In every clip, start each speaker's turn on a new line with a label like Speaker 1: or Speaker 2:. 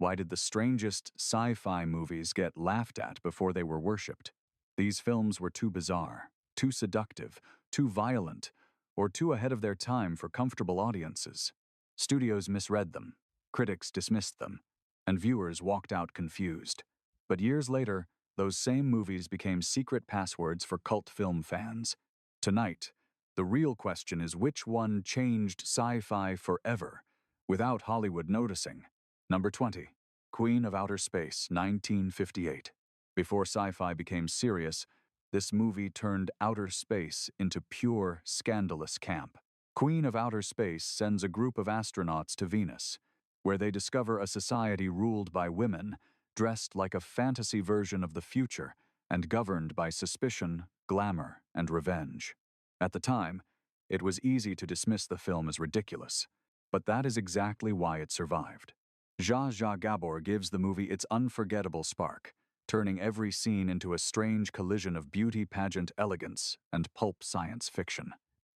Speaker 1: Why did the strangest sci-fi movies get laughed at before they were worshipped? These films were too bizarre, too seductive, too violent, or too ahead of their time for comfortable audiences. Studios misread them, critics dismissed them, and viewers walked out confused. But years later, those same movies became secret passwords for cult film fans. Tonight, the real question is which one changed sci-fi forever, without Hollywood noticing. Number 20. Queen of Outer Space, 1958. Before sci-fi became serious, this movie turned outer space into pure, scandalous camp. Queen of Outer Space sends a group of astronauts to Venus, where they discover a society ruled by women, dressed like a fantasy version of the future, and governed by suspicion, glamour, and revenge. At the time, it was easy to dismiss the film as ridiculous, but that is exactly why it survived. Zsa Zsa Gabor gives the movie its unforgettable spark, turning every scene into a strange collision of beauty pageant elegance and pulp science fiction.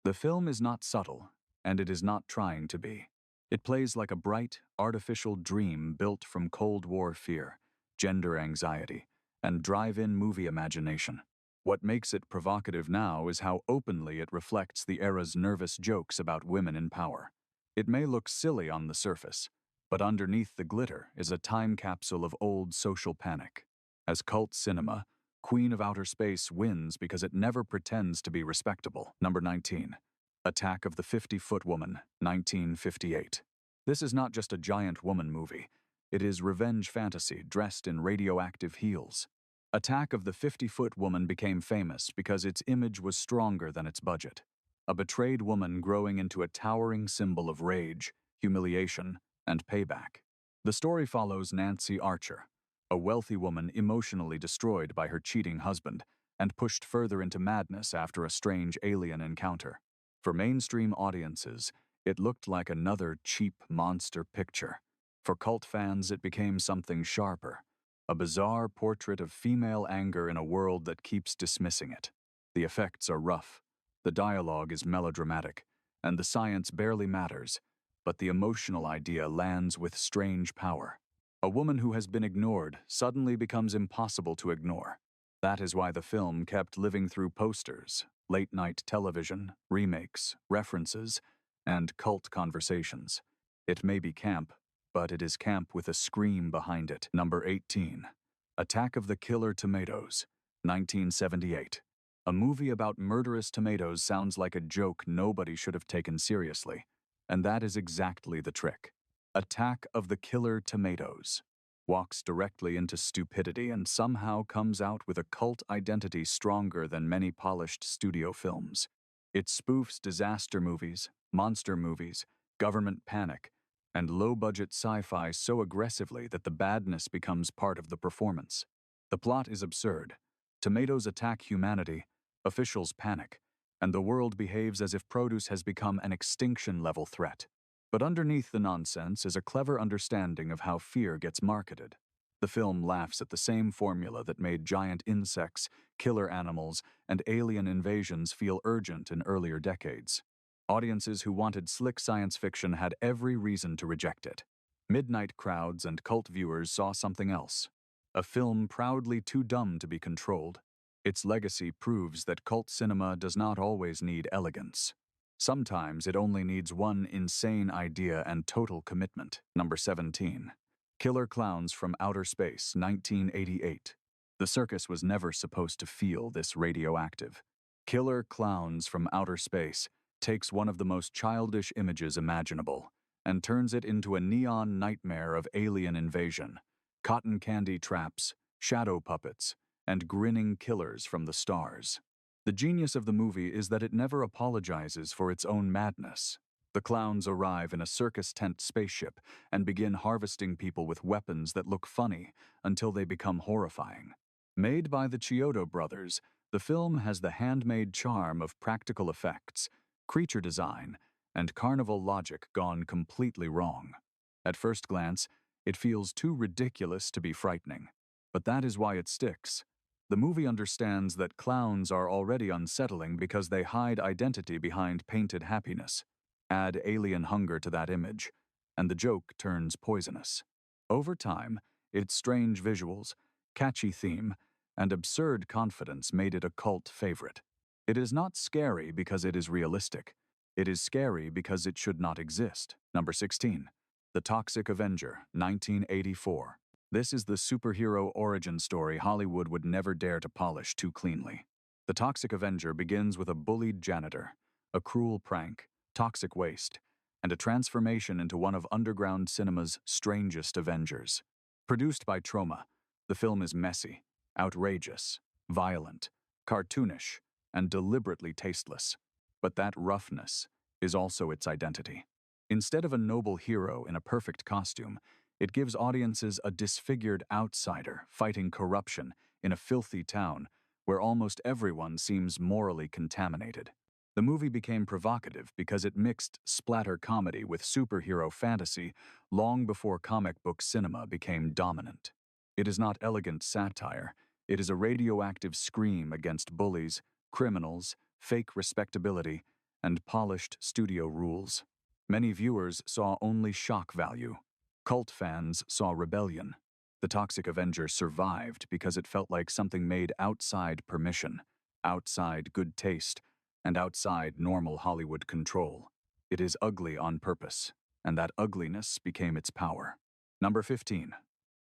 Speaker 1: The film is not subtle, and it is not trying to be. It plays like a bright, artificial dream built from Cold War fear, gender anxiety, and drive-in movie imagination. What makes it provocative now is how openly it reflects the era's nervous jokes about women in power. It may look silly on the surface, but underneath the glitter is a time capsule of old social panic. As cult cinema, Queen of Outer Space wins because it never pretends to be respectable. Number 19. Attack of the 50-Foot Woman, 1958. This is not just a giant woman movie. It is revenge fantasy dressed in radioactive heels. Attack of the 50-Foot Woman became famous because its image was stronger than its budget. A betrayed woman growing into a towering symbol of rage, humiliation, and payback. The story follows Nancy Archer, a wealthy woman emotionally destroyed by her cheating husband and pushed further into madness after a strange alien encounter. For mainstream audiences, it looked like another cheap monster picture. For cult fans, it became something sharper, a bizarre portrait of female anger in a world that keeps dismissing it. The effects are rough, the dialogue is melodramatic, and the science barely matters, but the emotional idea lands with strange power. A woman who has been ignored suddenly becomes impossible to ignore. That is why the film kept living through posters, late-night television, remakes, references, and cult conversations. It may be camp, but it is camp with a scream behind it. Number 18. Attack of the Killer Tomatoes, 1978. A movie about murderous tomatoes sounds like a joke nobody should have taken seriously. And that is exactly the trick. Attack of the Killer Tomatoes walks directly into stupidity and somehow comes out with a cult identity stronger than many polished studio films. It spoofs disaster movies, monster movies, government panic, and low-budget sci-fi so aggressively that the badness becomes part of the performance. The plot is absurd. Tomatoes attack humanity, officials panic, and the world behaves as if produce has become an extinction-level threat. But underneath the nonsense is a clever understanding of how fear gets marketed. The film laughs at the same formula that made giant insects, killer animals, and alien invasions feel urgent in earlier decades. Audiences who wanted slick science fiction had every reason to reject it. Midnight crowds and cult viewers saw something else. A film proudly too dumb to be controlled. Its legacy proves that cult cinema does not always need elegance. Sometimes it only needs one insane idea and total commitment. Number 17. Killer Clowns from Outer Space, 1988. The circus was never supposed to feel this radioactive. Killer Clowns from Outer Space takes one of the most childish images imaginable and turns it into a neon nightmare of alien invasion, cotton candy traps, shadow puppets, and grinning killers from the stars. The genius of the movie is that it never apologizes for its own madness. The clowns arrive in a circus tent spaceship and begin harvesting people with weapons that look funny until they become horrifying. Made by the Chiodo brothers, the film has the handmade charm of practical effects, creature design, and carnival logic gone completely wrong. At first glance, it feels too ridiculous to be frightening, but that is why it sticks. The movie understands that clowns are already unsettling because they hide identity behind painted happiness. Add alien hunger to that image, and the joke turns poisonous. Over time, its strange visuals, catchy theme, and absurd confidence made it a cult favorite. It is not scary because it is realistic. It is scary because it should not exist. Number 16. The Toxic Avenger, 1984. This is the superhero origin story Hollywood would never dare to polish too cleanly. The Toxic Avenger begins with a bullied janitor, a cruel prank, toxic waste, and a transformation into one of underground cinema's strangest Avengers. Produced by Troma, the film is messy, outrageous, violent, cartoonish, and deliberately tasteless. But that roughness is also its identity. Instead of a noble hero in a perfect costume, it gives audiences a disfigured outsider fighting corruption in a filthy town where almost everyone seems morally contaminated. The movie became provocative because it mixed splatter comedy with superhero fantasy long before comic book cinema became dominant. It is not elegant satire, it is a radioactive scream against bullies, criminals, fake respectability, and polished studio rules. Many viewers saw only shock value. Cult fans saw rebellion. The Toxic Avenger survived because it felt like something made outside permission, outside good taste, and outside normal Hollywood control. It is ugly on purpose, and that ugliness became its power. Number 15.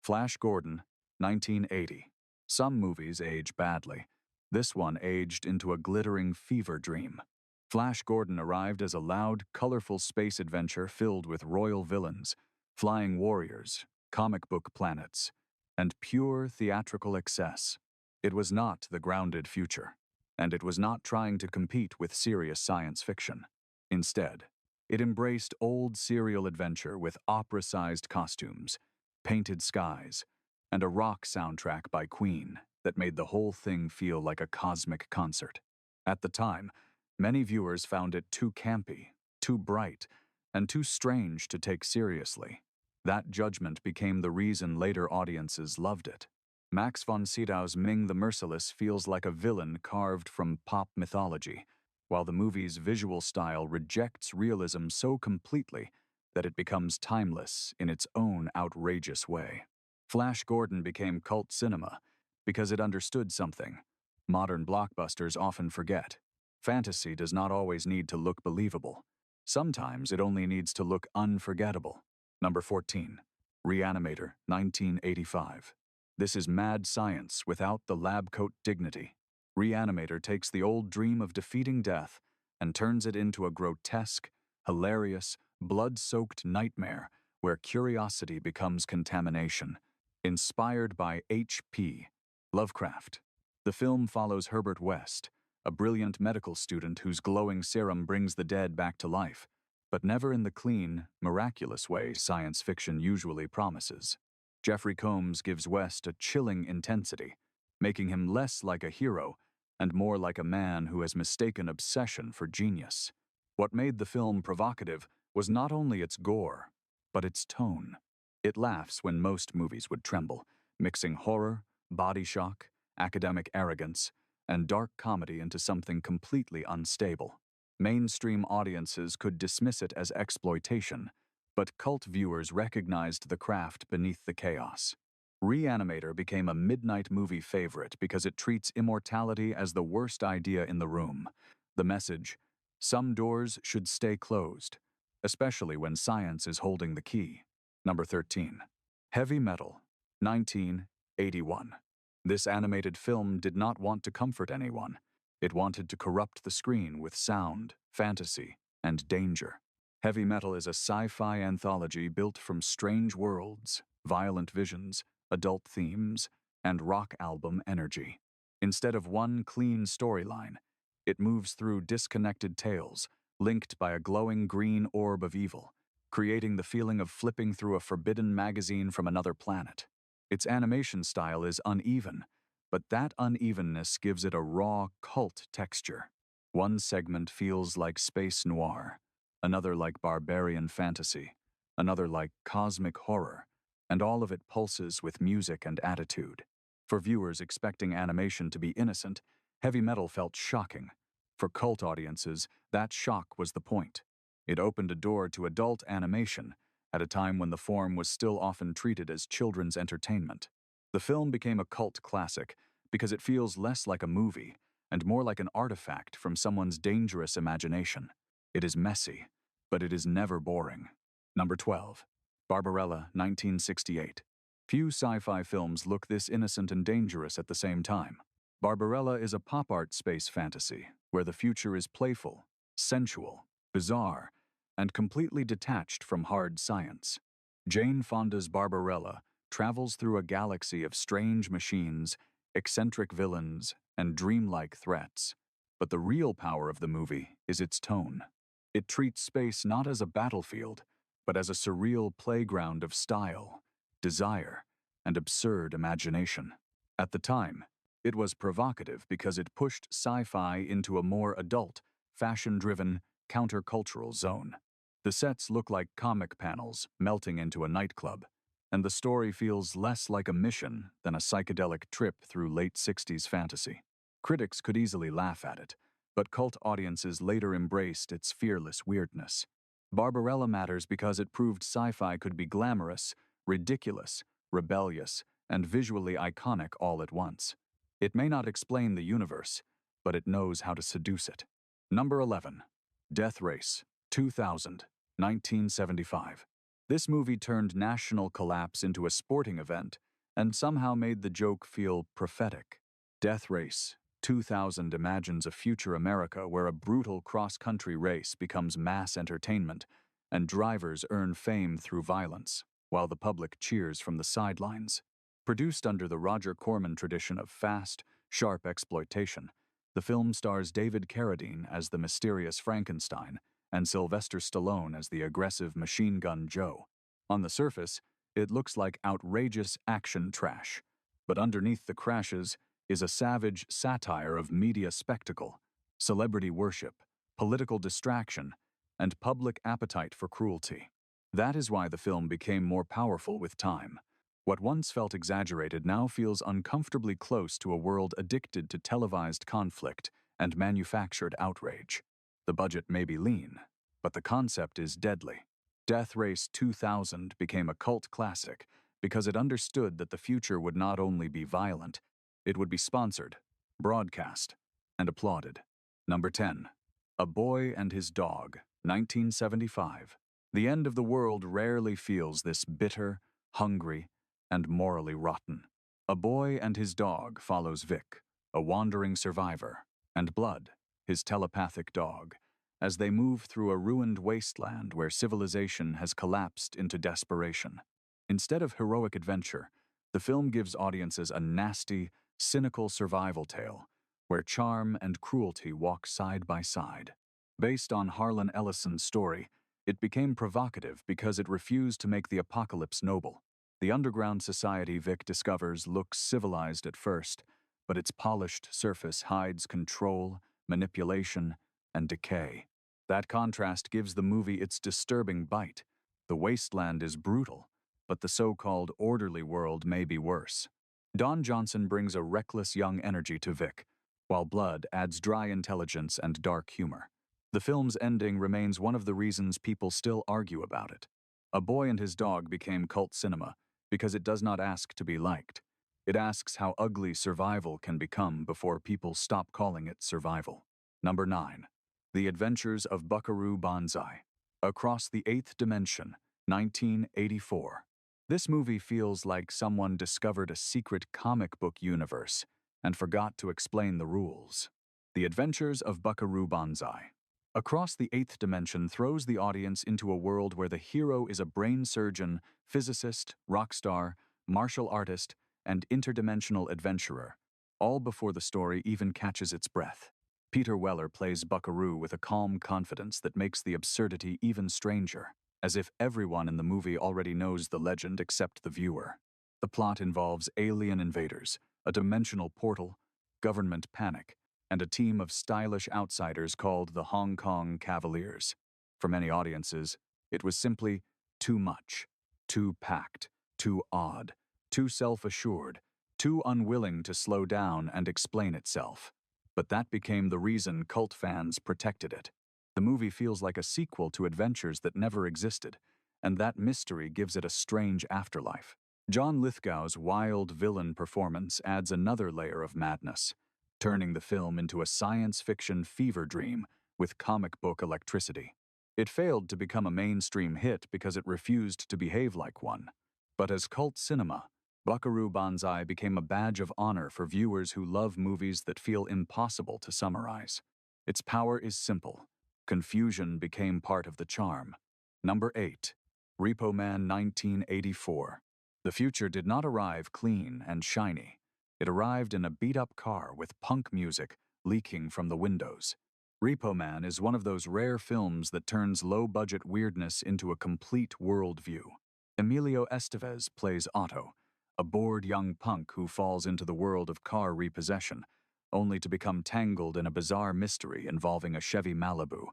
Speaker 1: Flash Gordon, 1980. Some movies age badly. This one aged into a glittering fever dream. Flash Gordon arrived as a loud, colorful space adventure filled with royal villains, flying warriors, comic book planets, and pure theatrical excess. It was not the grounded future, and it was not trying to compete with serious science fiction. Instead, it embraced old serial adventure with opera-sized costumes, painted skies, and a rock soundtrack by Queen that made the whole thing feel like a cosmic concert. At the time, many viewers found it too campy, too bright, and too strange to take seriously. That judgment became the reason later audiences loved it. Max von Sydow's Ming the Merciless feels like a villain carved from pop mythology, while the movie's visual style rejects realism so completely that it becomes timeless in its own outrageous way. Flash Gordon became cult cinema because it understood something modern blockbusters often forget. Fantasy does not always need to look believable. Sometimes it only needs to look unforgettable. Number 14. Reanimator, 1985. This is mad science without the lab coat dignity. Reanimator takes the old dream of defeating death and turns it into a grotesque, hilarious, blood-soaked nightmare where curiosity becomes contamination. Inspired by H.P. Lovecraft, the film follows Herbert West, a brilliant medical student whose glowing serum brings the dead back to life, but never in the clean, miraculous way science fiction usually promises. Jeffrey Combs gives West a chilling intensity, making him less like a hero and more like a man who has mistaken obsession for genius. What made the film provocative was not only its gore, but its tone. It laughs when most movies would tremble, mixing horror, body shock, academic arrogance, and dark comedy into something completely unstable. Mainstream audiences could dismiss it as exploitation, but cult viewers recognized the craft beneath the chaos. Reanimator became a midnight movie favorite because it treats immortality as the worst idea in the room. The message, some doors should stay closed, especially when science is holding the key. Number 13. Heavy Metal, 1981. This animated film did not want to comfort anyone. It wanted to corrupt the screen with sound, fantasy, and danger. Heavy Metal is a sci-fi anthology built from strange worlds, violent visions, adult themes, and rock album energy. Instead of one clean storyline, it moves through disconnected tales, linked by a glowing green orb of evil, creating the feeling of flipping through a forbidden magazine from another planet. Its animation style is uneven, but that unevenness gives it a raw cult texture. One segment feels like space noir, another like barbarian fantasy, another like cosmic horror, and all of it pulses with music and attitude. For viewers expecting animation to be innocent, Heavy Metal felt shocking. For cult audiences, that shock was the point. It opened a door to adult animation at a time when the form was still often treated as children's entertainment. The film became a cult classic because it feels less like a movie and more like an artifact from someone's dangerous imagination. It is messy, but it is never boring. Number 12. Barbarella, 1968. Few sci-fi films look this innocent and dangerous at the same time. Barbarella is a pop art space fantasy where the future is playful, sensual, bizarre, and completely detached from hard science. Jane Fonda's Barbarella travels through a galaxy of strange machines, eccentric villains, and dreamlike threats. But the real power of the movie is its tone. It treats space not as a battlefield, but as a surreal playground of style, desire, and absurd imagination. At the time, it was provocative because it pushed sci-fi into a more adult, fashion-driven, countercultural zone. The sets look like comic panels melting into a nightclub, and the story feels less like a mission than a psychedelic trip through late 60s fantasy. Critics could easily laugh at it, but cult audiences later embraced its fearless weirdness. Barbarella matters because it proved sci-fi could be glamorous, ridiculous, rebellious, and visually iconic all at once. It may not explain the universe, but it knows how to seduce it. Number 11. Death Race, 2000, 1975. This movie turned national collapse into a sporting event and somehow made the joke feel prophetic. Death Race, 2000 imagines a future America where a brutal cross-country race becomes mass entertainment and drivers earn fame through violence, while the public cheers from the sidelines. Produced under the Roger Corman tradition of fast, sharp exploitation, the film stars David Carradine as the mysterious Frankenstein and Sylvester Stallone as the aggressive Machine Gun Joe. On the surface, it looks like outrageous action trash, but underneath the crashes is a savage satire of media spectacle, celebrity worship, political distraction, and public appetite for cruelty. That is why the film became more powerful with time. What once felt exaggerated now feels uncomfortably close to a world addicted to televised conflict and manufactured outrage. The budget may be lean, but the concept is deadly. Death Race 2000 became a cult classic because it understood that the future would not only be violent, it would be sponsored, broadcast, and applauded. Number 10. A Boy and His Dog, 1975. The end of the world rarely feels this bitter, hungry, and morally rotten. A Boy and His Dog follows Vic, a wandering survivor, and Blood, his telepathic dog, as they move through a ruined wasteland where civilization has collapsed into desperation. Instead of heroic adventure, the film gives audiences a nasty, cynical survival tale where charm and cruelty walk side by side. Based on Harlan Ellison's story, it became provocative because it refused to make the apocalypse noble. The underground society Vic discovers looks civilized at first, but its polished surface hides control, manipulation, and decay. That contrast gives the movie its disturbing bite. The wasteland is brutal, but the so-called orderly world may be worse. Don Johnson brings a reckless young energy to Vic, while Blood adds dry intelligence and dark humor. The film's ending remains one of the reasons people still argue about it. A Boy and His Dog became cult cinema because it does not ask to be liked. It asks how ugly survival can become before people stop calling it survival. Number 9. The Adventures of Buckaroo Banzai. Across the Eighth Dimension, 1984. This movie feels like someone discovered a secret comic book universe and forgot to explain the rules. The Adventures of Buckaroo Banzai. Across the Eighth Dimension throws the audience into a world where the hero is a brain surgeon, physicist, rock star, martial artist, and interdimensional adventurer, all before the story even catches its breath. Peter Weller plays Buckaroo with a calm confidence that makes the absurdity even stranger, as if everyone in the movie already knows the legend except the viewer. The plot involves alien invaders, a dimensional portal, government panic, and a team of stylish outsiders called the Hong Kong Cavaliers. For many audiences, it was simply too much, too packed, too odd, too self-assured, too unwilling to slow down and explain itself. But that became the reason cult fans protected it. The movie feels like a sequel to adventures that never existed, and that mystery gives it a strange afterlife. John Lithgow's wild villain performance adds another layer of madness, turning the film into a science fiction fever dream with comic book electricity. It failed to become a mainstream hit because it refused to behave like one. But as cult cinema, Buckaroo Banzai became a badge of honor for viewers who love movies that feel impossible to summarize. Its power is simple. Confusion became part of the charm. Number 8. Repo Man 1984. The future did not arrive clean and shiny. It arrived in a beat-up car with punk music leaking from the windows. Repo Man is one of those rare films that turns low-budget weirdness into a complete worldview. Emilio Estevez plays Otto, a bored young punk who falls into the world of car repossession, only to become tangled in a bizarre mystery involving a Chevy Malibu,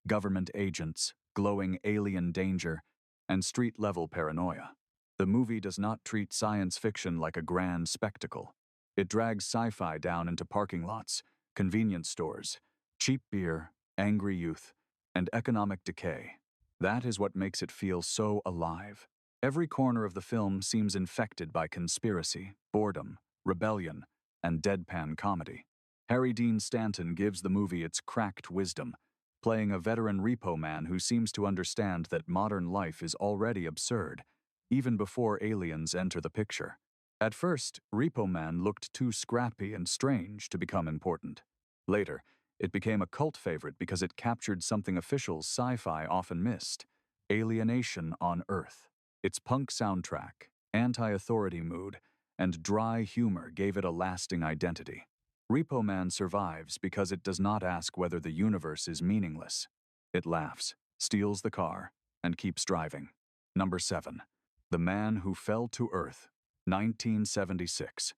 Speaker 1: government agents, glowing alien danger, and street-level paranoia. The movie does not treat science fiction like a grand spectacle. It drags sci-fi down into parking lots, convenience stores, cheap beer, angry youth, and economic decay. That is what makes it feel so alive. Every corner of the film seems infected by conspiracy, boredom, rebellion, and deadpan comedy. Harry Dean Stanton gives the movie its cracked wisdom, playing a veteran repo man who seems to understand that modern life is already absurd, even before aliens enter the picture. At first, Repo Man looked too scrappy and strange to become important. Later, it became a cult favorite because it captured something officials sci-fi often missed: alienation on Earth. Its punk soundtrack, anti-authority mood, and dry humor gave it a lasting identity. Repo Man survives because it does not ask whether the universe is meaningless. It laughs, steals the car, and keeps driving. Number 7. The Man Who Fell to Earth, 1976.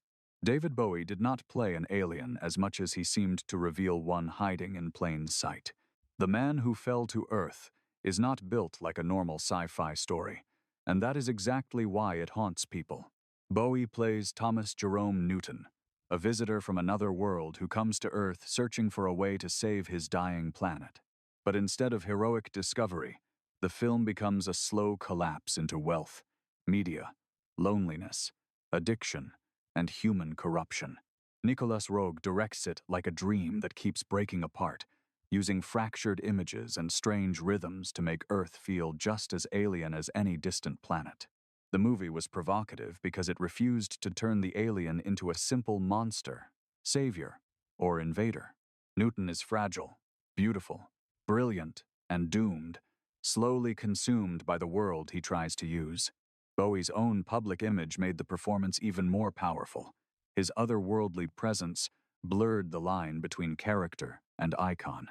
Speaker 1: David Bowie did not play an alien as much as he seemed to reveal one hiding in plain sight. The Man Who Fell to Earth is not built like a normal sci-fi story, and that is exactly why it haunts people. Bowie plays Thomas Jerome Newton, a visitor from another world who comes to Earth searching for a way to save his dying planet. But instead of heroic discovery, the film becomes a slow collapse into wealth, media, loneliness, addiction, and human corruption. Nicolas Roeg directs it like a dream that keeps breaking apart, using fractured images and strange rhythms to make Earth feel just as alien as any distant planet. The movie was provocative because it refused to turn the alien into a simple monster, savior, or invader. Newton is fragile, beautiful, brilliant, and doomed, slowly consumed by the world he tries to use. Bowie's own public image made the performance even more powerful. His otherworldly presence blurred the line between character and icon.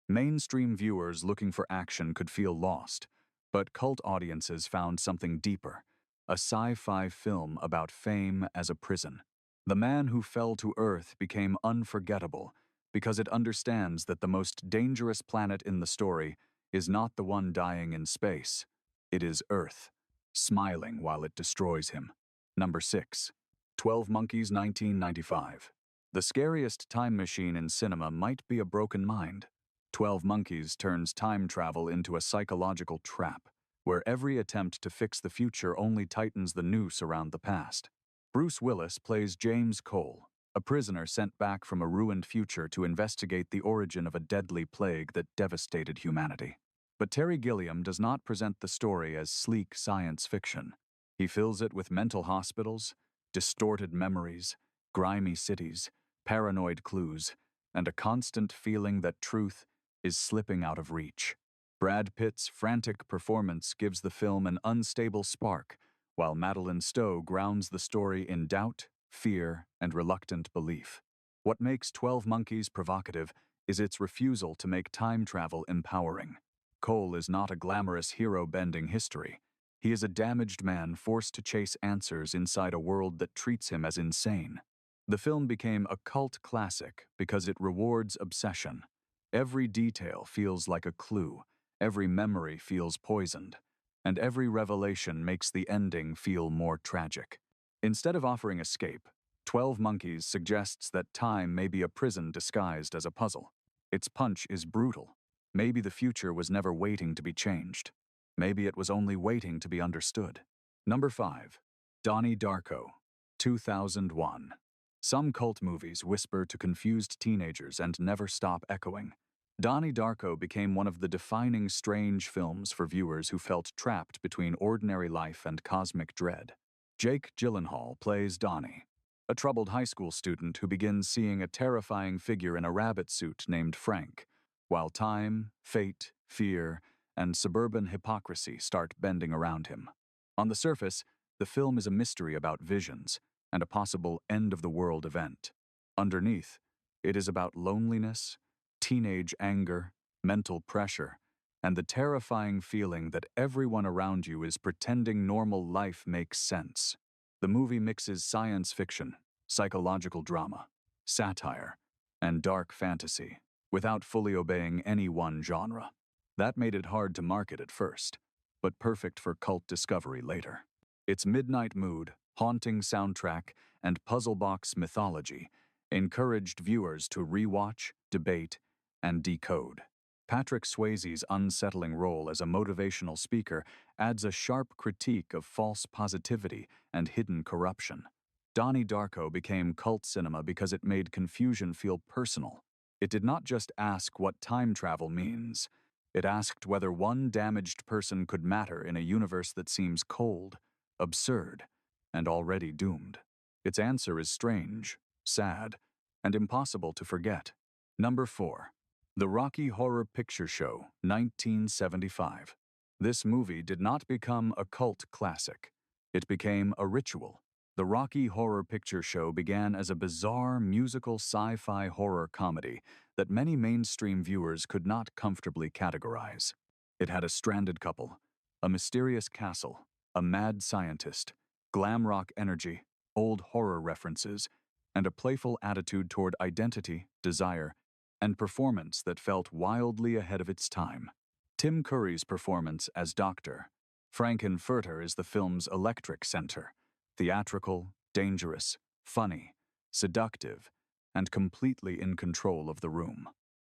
Speaker 1: Mainstream viewers looking for action could feel lost, but cult audiences found something deeper: a sci-fi film about fame as a prison. The Man Who Fell to Earth became unforgettable because it understands that the most dangerous planet in the story is not the one dying in space. It is Earth, smiling while it destroys him. Number 6. 12 Monkeys 1995. The scariest time machine in cinema might be a broken mind. 12 Monkeys turns time travel into a psychological trap, where every attempt to fix the future only tightens the noose around the past. Bruce Willis plays James Cole, a prisoner sent back from a ruined future to investigate the origin of a deadly plague that devastated humanity. But Terry Gilliam does not present the story as sleek science fiction. He fills it with mental hospitals, distorted memories, grimy cities, paranoid clues, and a constant feeling that truth is slipping out of reach. Brad Pitt's frantic performance gives the film an unstable spark, while Madeleine Stowe grounds the story in doubt, fear, and reluctant belief. What makes 12 Monkeys provocative is its refusal to make time travel empowering. Cole is not a glamorous hero bending history. He is a damaged man forced to chase answers inside a world that treats him as insane. The film became a cult classic because it rewards obsession. Every detail feels like a clue, every memory feels poisoned, and every revelation makes the ending feel more tragic. Instead of offering escape, 12 Monkeys suggests that time may be a prison disguised as a puzzle. Its punch is brutal. Maybe the future was never waiting to be changed. Maybe it was only waiting to be understood. Number 5. Donnie Darko, 2001. Some cult movies whisper to confused teenagers and never stop echoing. Donnie Darko became one of the defining strange films for viewers who felt trapped between ordinary life and cosmic dread. Jake Gyllenhaal plays Donnie, a troubled high school student who begins seeing a terrifying figure in a rabbit suit named Frank, while time, fate, fear, and suburban hypocrisy start bending around him. On the surface, the film is a mystery about visions and a possible end-of-the-world event. Underneath, it is about loneliness, teenage anger, mental pressure, and the terrifying feeling that everyone around you is pretending normal life makes sense. The movie mixes science fiction, psychological drama, satire, and dark fantasy, without fully obeying any one genre. That made it hard to market at first, but perfect for cult discovery later. Its midnight mood, haunting soundtrack, and puzzle box mythology encouraged viewers to rewatch, debate, and decode. Patrick Swayze's unsettling role as a motivational speaker adds a sharp critique of false positivity and hidden corruption. Donnie Darko became cult cinema because it made confusion feel personal. It did not just ask what time travel means. It asked whether one damaged person could matter in a universe that seems cold, absurd, and already doomed. Its answer is strange, sad, and impossible to forget. Number 4. The Rocky Horror Picture Show, 1975. This movie did not become a cult classic. It became a ritual. The Rocky Horror Picture Show began as a bizarre musical sci-fi horror comedy that many mainstream viewers could not comfortably categorize. It had a stranded couple, a mysterious castle, a mad scientist, glam rock energy, old horror references, and a playful attitude toward identity, desire, and performance that felt wildly ahead of its time. Tim Curry's performance as Dr. Frankenfurter is the film's electric center, theatrical, dangerous, funny, seductive, and completely in control of the room.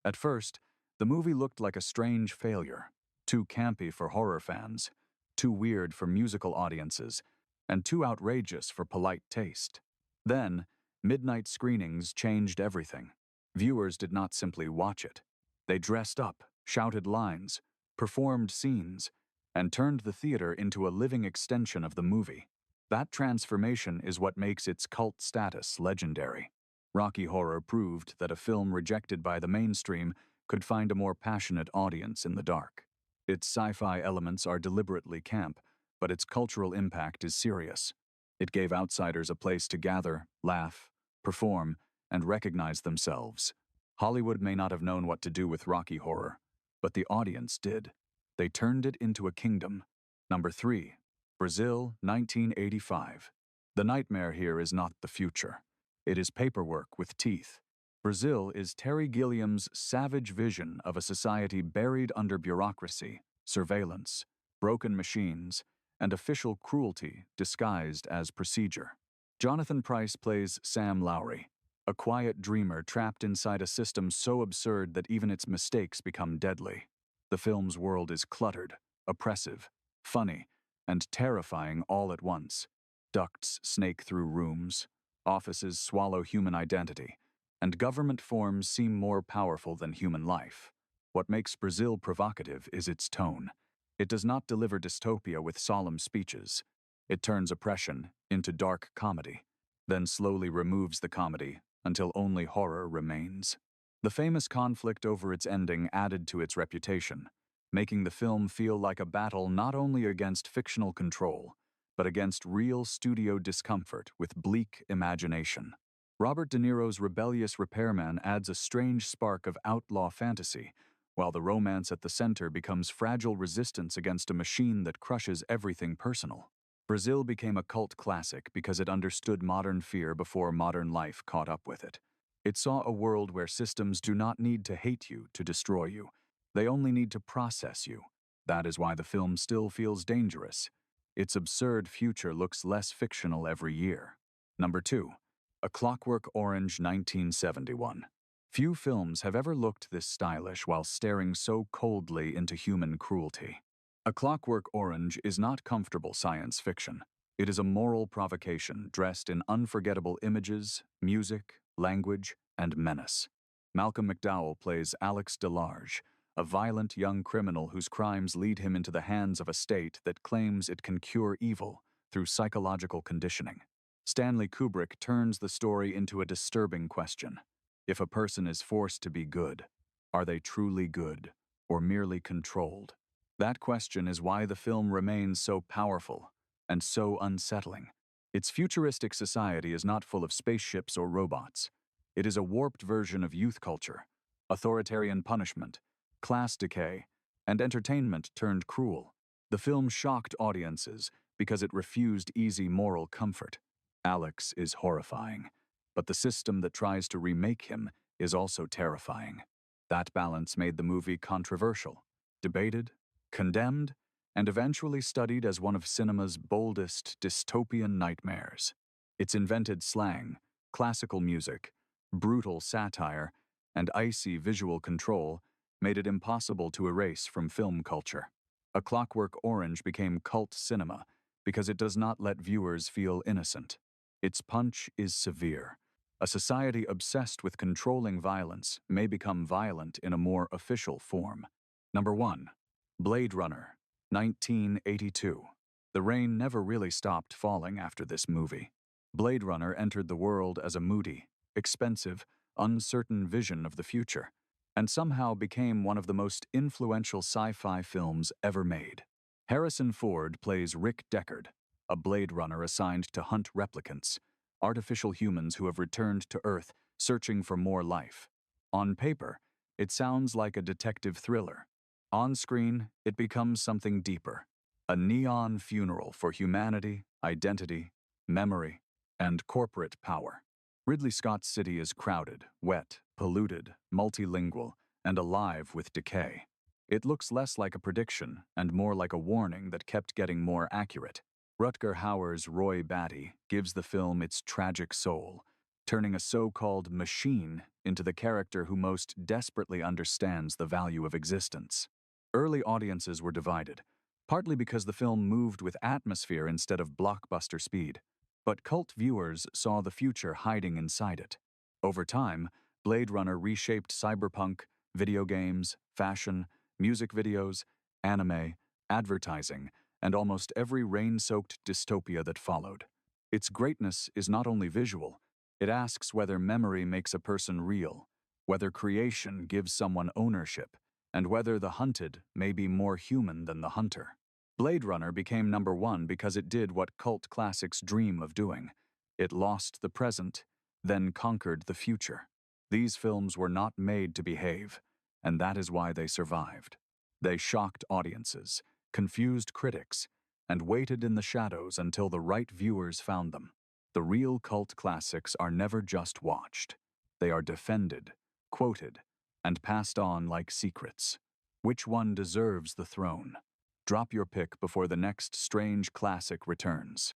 Speaker 1: At first, the movie looked like a strange failure, too campy for horror fans, too weird for musical audiences, and too outrageous for polite taste. Then, midnight screenings changed everything. Viewers did not simply watch it. They dressed up, shouted lines, performed scenes, and turned the theater into a living extension of the movie. That transformation is what makes its cult status legendary. Rocky Horror proved that a film rejected by the mainstream could find a more passionate audience in the dark. Its sci-fi elements are deliberately camp, but its cultural impact is serious. It gave outsiders a place to gather, laugh, perform, and recognize themselves. Hollywood may not have known what to do with Rocky Horror, but the audience did. They turned it into a kingdom. Number 3. Brazil, 1985. The nightmare here is not the future. It is paperwork with teeth. Brazil is Terry Gilliam's savage vision of a society buried under bureaucracy, surveillance, broken machines, and official cruelty disguised as procedure. Jonathan Pryce plays Sam Lowry, a quiet dreamer trapped inside a system so absurd that even its mistakes become deadly. The film's world is cluttered, oppressive, funny, and terrifying all at once. Ducts snake through rooms, offices swallow human identity, and government forms seem more powerful than human life. What makes Brazil provocative is its tone. It does not deliver dystopia with solemn speeches. It turns oppression into dark comedy, then slowly removes the comedy until only horror remains. The famous conflict over its ending added to its reputation, making the film feel like a battle not only against fictional control, but against real studio discomfort with bleak imagination. Robert De Niro's rebellious repairman adds a strange spark of outlaw fantasy, while the romance at the center becomes fragile resistance against a machine that crushes everything personal. Brazil became a cult classic because it understood modern fear before modern life caught up with it. It saw a world where systems do not need to hate you to destroy you. They only need to process you. That is why the film still feels dangerous. Its absurd future looks less fictional every year. Number 2. A Clockwork Orange, 1971. Few films have ever looked this stylish while staring so coldly into human cruelty. A Clockwork Orange is not comfortable science fiction. It is a moral provocation dressed in unforgettable images, music, language, and menace. Malcolm McDowell plays Alex DeLarge, a violent young criminal whose crimes lead him into the hands of a state that claims it can cure evil through psychological conditioning. Stanley Kubrick turns the story into a disturbing question. If a person is forced to be good, are they truly good or merely controlled? That question is why the film remains so powerful and so unsettling. Its futuristic society is not full of spaceships or robots. It is a warped version of youth culture, authoritarian punishment, class decay, and entertainment turned cruel. The film shocked audiences because it refused easy moral comfort. Alex is horrifying, but the system that tries to remake him is also terrifying. That balance made the movie controversial, debated, condemned, and eventually studied as one of cinema's boldest dystopian nightmares. Its invented slang, classical music, brutal satire, and icy visual control made it impossible to erase from film culture. A Clockwork Orange became cult cinema because it does not let viewers feel innocent. Its punch is severe. A society obsessed with controlling violence may become violent in a more official form. Number 1. Blade Runner, 1982. The rain never really stopped falling after this movie. Blade Runner entered the world as a moody, expensive, uncertain vision of the future, and somehow became one of the most influential sci-fi films ever made. Harrison Ford plays Rick Deckard, a Blade Runner assigned to hunt replicants, artificial humans who have returned to Earth searching for more life. On paper, it sounds like a detective thriller. On screen, it becomes something deeper, a neon funeral for humanity, identity, memory, and corporate power. Ridley Scott's city is crowded, wet, polluted, multilingual, and alive with decay. It looks less like a prediction and more like a warning that kept getting more accurate. Rutger Hauer's Roy Batty gives the film its tragic soul, turning a so-called machine into the character who most desperately understands the value of existence. Early audiences were divided, partly because the film moved with atmosphere instead of blockbuster speed. But cult viewers saw the future hiding inside it. Over time, Blade Runner reshaped cyberpunk, video games, fashion, music videos, anime, advertising, and almost every rain-soaked dystopia that followed. Its greatness is not only visual, it asks whether memory makes a person real, whether creation gives someone ownership, and whether the hunted may be more human than the hunter. Blade Runner became number 1 because it did what cult classics dream of doing. It lost the present, then conquered the future. These films were not made to behave, and that is why they survived. They shocked audiences, confused critics, and waited in the shadows until the right viewers found them. The real cult classics are never just watched. They are defended, quoted, and passed on like secrets. Which one deserves the throne? Drop your pick before the next strange classic returns.